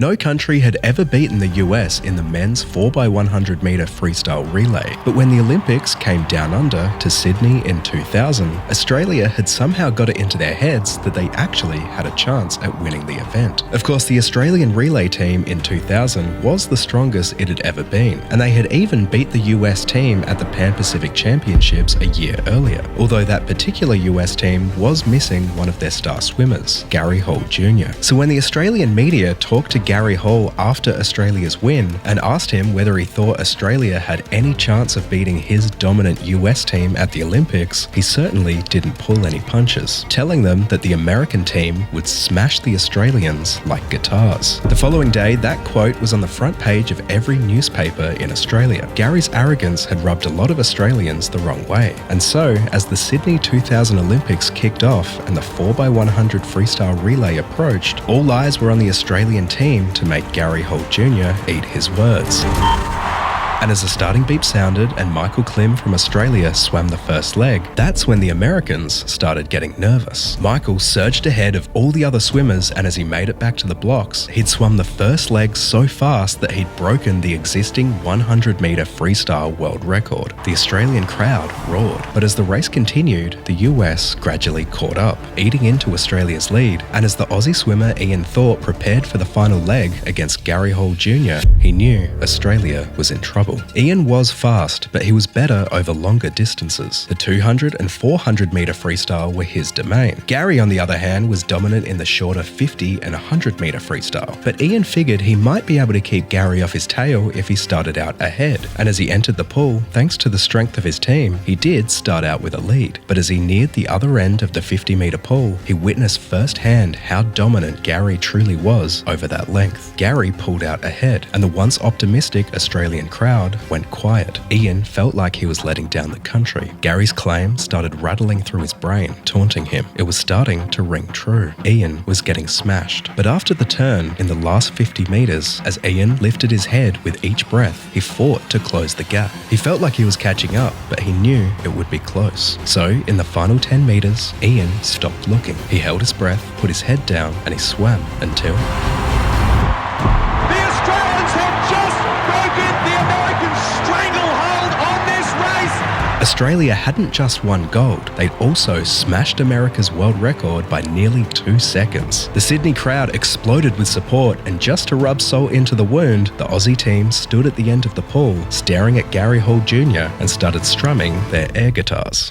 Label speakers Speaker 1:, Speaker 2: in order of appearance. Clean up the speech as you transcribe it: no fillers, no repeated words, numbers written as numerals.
Speaker 1: No country had ever beaten the US in the men's 4x100 metre freestyle relay, but when the Olympics came down under to Sydney in 2000, Australia had somehow got it into their heads that they actually had a chance at winning the event. Of course, the Australian relay team in 2000 was the strongest it had ever been, and they had even beat the US team at the Pan-Pacific Championships a year earlier, although that particular US team was missing one of their star swimmers, Gary Hall Jr. So when the Australian media talked to Gary Hall after Australia's win and asked him whether he thought Australia had any chance of beating his dominant US team at the Olympics, he certainly didn't pull any punches, telling them that the American team would smash the Australians like guitars. The following day, that quote was on the front page of every newspaper in Australia. Gary's arrogance had rubbed a lot of Australians the wrong way, and so as the Sydney 2000 Olympics kicked off and the 4x100 freestyle relay approached, all eyes were on the Australian team to make Gary Hall Jr. eat his words. And as the starting beep sounded and Michael Klim from Australia swam the first leg, that's when the Americans started getting nervous. Michael surged ahead of all the other swimmers, and as he made it back to the blocks, he'd swum the first leg so fast that he'd broken the existing 100 metre freestyle world record. The Australian crowd roared, but as the race continued, the US gradually caught up, eating into Australia's lead, and as the Aussie swimmer Ian Thorpe prepared for the final leg against Gary Hall Jr., he knew Australia was in trouble. Ian was fast, but he was better over longer distances. The 200 and 400 metre freestyle were his domain. Gary, on the other hand, was dominant in the shorter 50 and 100 metre freestyle, but Ian figured he might be able to keep Gary off his tail if he started out ahead. And as he entered the pool, thanks to the strength of his team, he did start out with a lead. But as he neared the other end of the 50 metre pool, he witnessed firsthand how dominant Gary truly was over that length. Gary pulled out ahead, and the once optimistic Australian crowd went quiet. Ian felt like he was letting down the country. Gary's claim started rattling through his brain, taunting him. It was starting to ring true. Ian was getting smashed. But after the turn, in the last 50 metres, as Ian lifted his head with each breath, he fought to close the gap. He felt like he was catching up, but he knew it would be close. So, in the final 10 metres, Ian stopped looking. He held his breath, put his head down, and he swam until... Australia hadn't just won gold, they'd also smashed America's world record by nearly 2 seconds. The Sydney crowd exploded with support, and just to rub salt into the wound, the Aussie team stood at the end of the pool, staring at Gary Hall Jr. and started strumming their air guitars.